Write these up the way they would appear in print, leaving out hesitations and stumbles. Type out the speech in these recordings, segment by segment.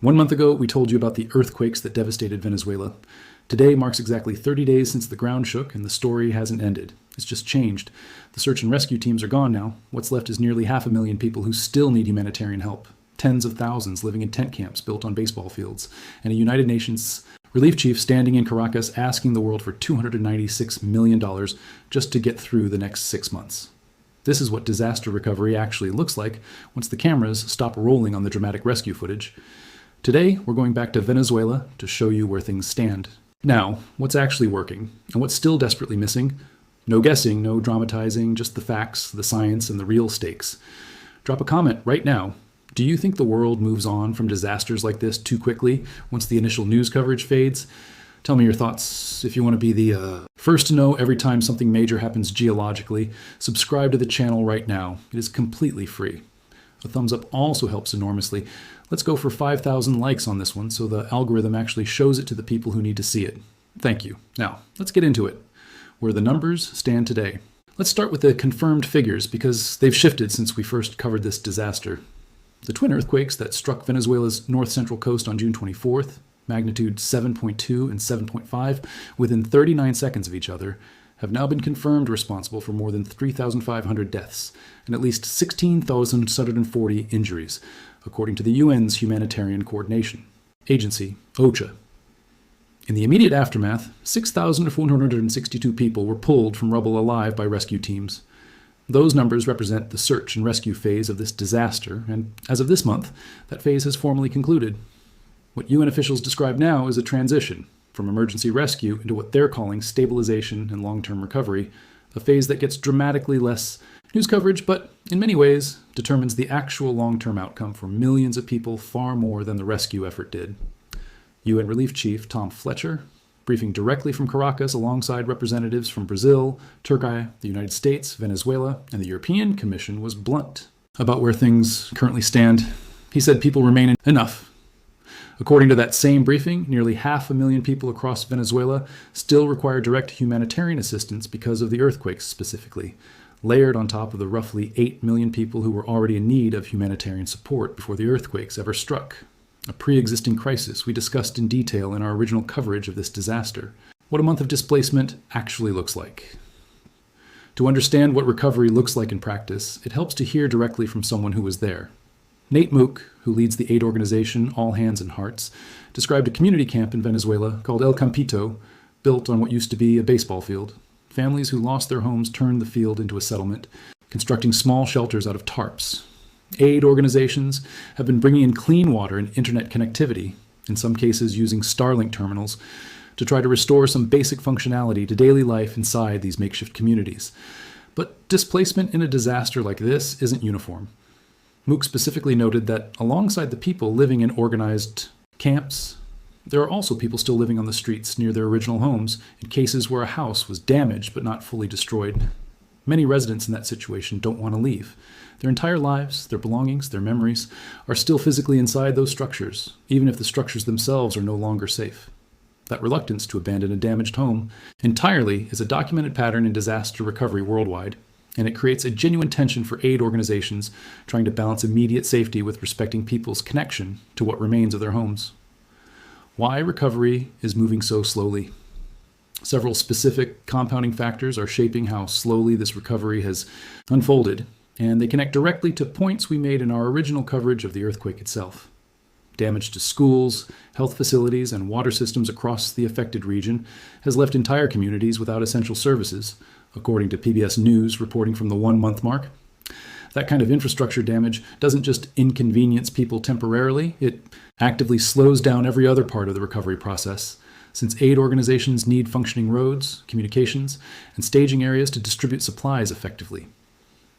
1 month ago, we told you about the earthquakes that devastated Venezuela. Today marks exactly 30 days since the ground shook, and the story hasn't ended. It's just changed. The search and rescue teams are gone now. What's left is nearly 500,000 people who still need humanitarian help. Tens of thousands living in tent camps built on baseball fields. And a United Nations relief chief standing in Caracas asking the world for $296 million just to get through the next 6 months. This is what disaster recovery actually looks like once the cameras stop rolling on the dramatic rescue footage. Today, we're going back to Venezuela to show you where things stand. Now, what's actually working, and what's still desperately missing? No guessing, no dramatizing, just the facts, the science, and the real stakes. Drop a comment right now. Do you think the world moves on from disasters like this too quickly once the initial news coverage fades? Tell me your thoughts. If you want to be the first to know every time something major happens geologically, subscribe to the channel right now. It is completely free. A thumbs up also helps enormously. Let's go for 5,000 likes on this one so the algorithm actually shows it to the people who need to see it. Thank you. Now, let's get into it, where the numbers stand today. Let's start with the confirmed figures because they've shifted since we first covered this disaster. The twin earthquakes that struck Venezuela's north-central coast on June 24th, magnitude 7.2 and 7.5, within 39 seconds of each other, have now been confirmed responsible for more than 3,500 deaths and at least 16,740 injuries, according to the UN's Humanitarian Coordination Agency, OCHA. In the immediate aftermath, 6,462 people were pulled from rubble alive by rescue teams. Those numbers represent the search and rescue phase of this disaster, and as of this month, that phase has formally concluded. What UN officials describe now is a transition from emergency rescue into what they're calling stabilization and long-term recovery, a phase that gets dramatically less news coverage, but in many ways determines the actual long-term outcome for millions of people far more than the rescue effort did. UN Relief Chief Tom Fletcher, briefing directly from Caracas alongside representatives from Brazil, Turkey, the United States, Venezuela, and the European Commission, was blunt about where things currently stand. He said people remain enough. According to that same briefing, nearly 500,000 people across Venezuela still require direct humanitarian assistance because of the earthquakes specifically, layered on top of the roughly 8 million people who were already in need of humanitarian support before the earthquakes ever struck. A pre-existing crisis we discussed in detail in our original coverage of this disaster. What a month of displacement actually looks like. To understand what recovery looks like in practice, it helps to hear directly from someone who was there. Nate Mook, who leads the aid organization All Hands and Hearts, described a community camp in Venezuela called El Campito, built on what used to be a baseball field. Families who lost their homes turned the field into a settlement, constructing small shelters out of tarps. Aid organizations have been bringing in clean water and internet connectivity, in some cases using Starlink terminals, to try to restore some basic functionality to daily life inside these makeshift communities. But displacement in a disaster like this isn't uniform. Mook specifically noted that alongside the people living in organized camps, there are also people still living on the streets near their original homes in cases where a house was damaged but not fully destroyed. Many residents in that situation don't want to leave. Their entire lives, their belongings, their memories are still physically inside those structures, even if the structures themselves are no longer safe. That reluctance to abandon a damaged home entirely is a documented pattern in disaster recovery worldwide, and it creates a genuine tension for aid organizations trying to balance immediate safety with respecting people's connection to what remains of their homes. Why recovery is moving so slowly? Several specific compounding factors are shaping how slowly this recovery has unfolded, and they connect directly to points we made in our original coverage of the earthquake itself. Damage to schools, health facilities, and water systems across the affected region has left entire communities without essential services, according to PBS News reporting from the 1-month mark. That kind of infrastructure damage doesn't just inconvenience people temporarily, it actively slows down every other part of the recovery process, since aid organizations need functioning roads, communications, and staging areas to distribute supplies effectively.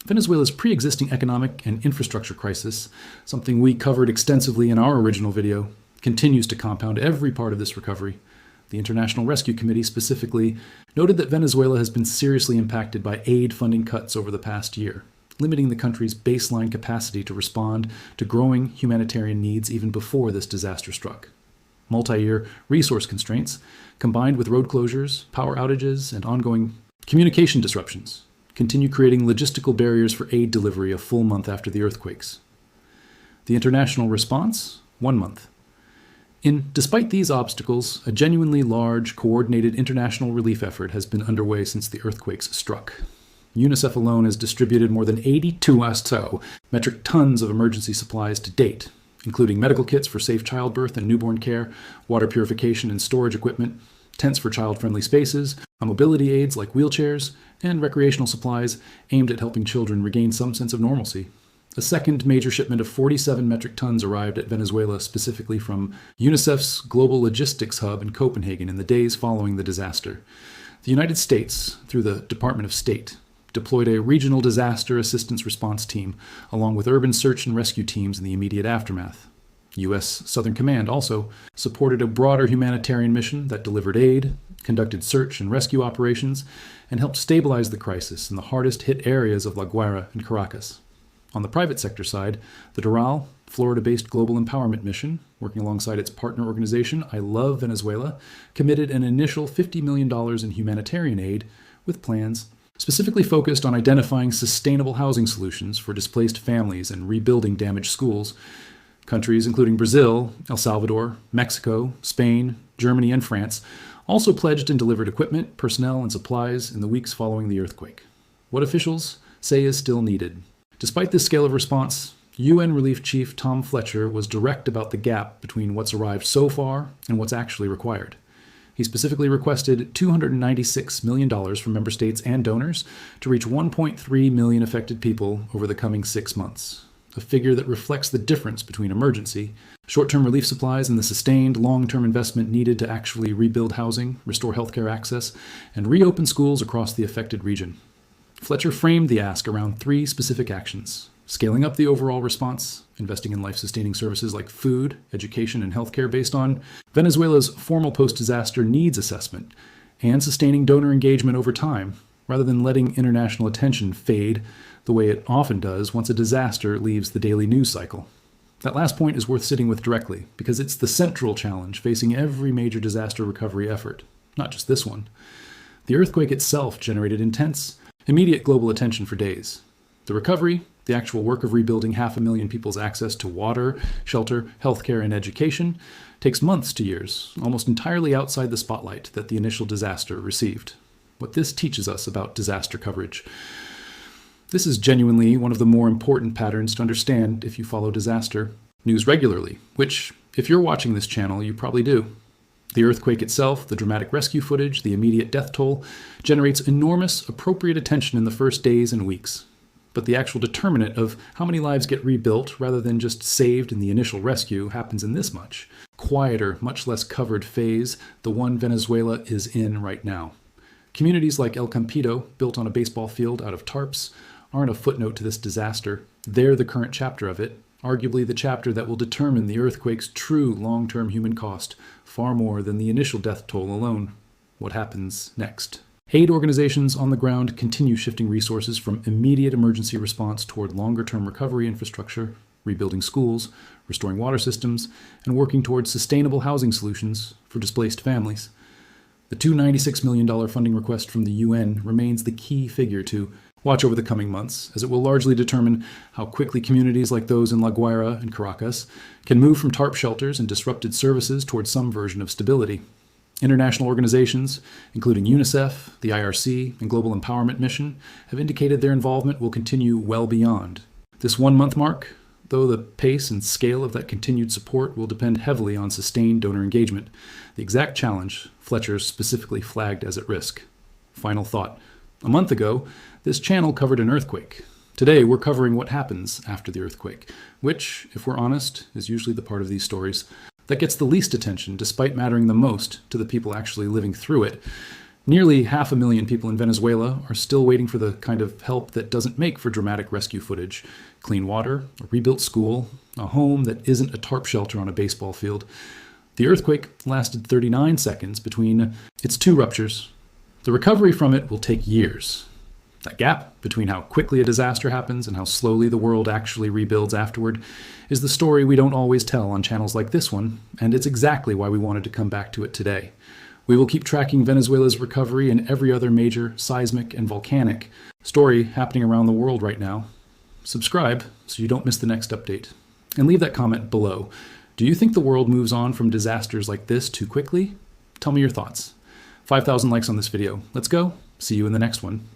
Venezuela's pre-existing economic and infrastructure crisis, something we covered extensively in our original video, continues to compound every part of this recovery. The International Rescue Committee specifically noted that Venezuela has been seriously impacted by aid funding cuts over the past year, limiting the country's baseline capacity to respond to growing humanitarian needs even before this disaster struck. Multi-year resource constraints, combined with road closures, power outages, and ongoing communication disruptions, continue creating logistical barriers for aid delivery a full month after the earthquakes. The international response? 1 month. Despite these obstacles, a genuinely large, coordinated international relief effort has been underway since the earthquakes struck. UNICEF alone has distributed more than 82 metric tons of emergency supplies to date, including medical kits for safe childbirth and newborn care, water purification and storage equipment, tents for child-friendly spaces, mobility aids like wheelchairs, and recreational supplies aimed at helping children regain some sense of normalcy. A second major shipment of 47 metric tons arrived at Venezuela specifically from UNICEF's Global Logistics Hub in Copenhagen in the days following the disaster. The United States, through the Department of State, deployed a regional disaster assistance response team, along with urban search and rescue teams in the immediate aftermath. U.S. Southern Command also supported a broader humanitarian mission that delivered aid, conducted search and rescue operations, and helped stabilize the crisis in the hardest hit areas of La Guaira and Caracas. On the private sector side, the Doral, Florida-based global empowerment mission, working alongside its partner organization, I Love Venezuela, committed an initial $50 million in humanitarian aid with plans specifically focused on identifying sustainable housing solutions for displaced families and rebuilding damaged schools. Countries including Brazil, El Salvador, Mexico, Spain, Germany, and France also pledged and delivered equipment, personnel, and supplies in the weeks following the earthquake. What officials say is still needed. Despite this scale of response, UN Relief Chief Tom Fletcher was direct about the gap between what's arrived so far and what's actually required. He specifically requested $296 million from member states and donors to reach 1.3 million affected people over the coming 6 months, a figure that reflects the difference between emergency, short-term relief supplies, and the sustained long-term investment needed to actually rebuild housing, restore healthcare access, and reopen schools across the affected region. Fletcher framed the ask around 3 specific actions: scaling up the overall response, investing in life-sustaining services like food, education, and healthcare based on Venezuela's formal post-disaster needs assessment, and sustaining donor engagement over time, rather than letting international attention fade the way it often does once a disaster leaves the daily news cycle. That last point is worth sitting with directly, because it's the central challenge facing every major disaster recovery effort, not just this one. The earthquake itself generated intense, immediate global attention for days. The recovery, the actual work of rebuilding 500,000 people's access to water, shelter, healthcare, and education, takes months to years, almost entirely outside the spotlight that the initial disaster received. What this teaches us about disaster coverage. This is genuinely one of the more important patterns to understand if you follow disaster news regularly, which, if you're watching this channel, you probably do. The earthquake itself, the dramatic rescue footage, the immediate death toll, generates enormous, appropriate attention in the first days and weeks. But the actual determinant of how many lives get rebuilt rather than just saved in the initial rescue happens in this much quieter, much less covered phase, the one Venezuela is in right now. Communities like El Campito, built on a baseball field out of tarps, aren't a footnote to this disaster. They're the current chapter of it, arguably the chapter that will determine the earthquake's true long-term human cost, far more than the initial death toll alone. What happens next? Aid organizations on the ground continue shifting resources from immediate emergency response toward longer-term recovery infrastructure, rebuilding schools, restoring water systems, and working towards sustainable housing solutions for displaced families. The $296 million funding request from the UN remains the key figure to watch over the coming months, as it will largely determine how quickly communities like those in La Guaira and Caracas can move from tarp shelters and disrupted services towards some version of stability. International organizations, including UNICEF, the IRC, and Global Empowerment Mission, have indicated their involvement will continue well beyond this 1-month mark, though the pace and scale of that continued support will depend heavily on sustained donor engagement, the exact challenge Fletcher specifically flagged as at risk. Final thought. A month ago, this channel covered an earthquake. Today, we're covering what happens after the earthquake, which, if we're honest, is usually the part of these stories that gets the least attention, despite mattering the most to the people actually living through it. Nearly 500,000 people in Venezuela are still waiting for the kind of help that doesn't make for dramatic rescue footage. Clean water, a rebuilt school, a home that isn't a tarp shelter on a baseball field. The earthquake lasted 39 seconds between its 2 ruptures. The recovery from it will take years. That gap between how quickly a disaster happens and how slowly the world actually rebuilds afterward is the story we don't always tell on channels like this one, and it's exactly why we wanted to come back to it today. We will keep tracking Venezuela's recovery and every other major seismic and volcanic story happening around the world right now. Subscribe so you don't miss the next update. And leave that comment below. Do you think the world moves on from disasters like this too quickly? Tell me your thoughts. 5,000 likes on this video. Let's go. See you in the next one.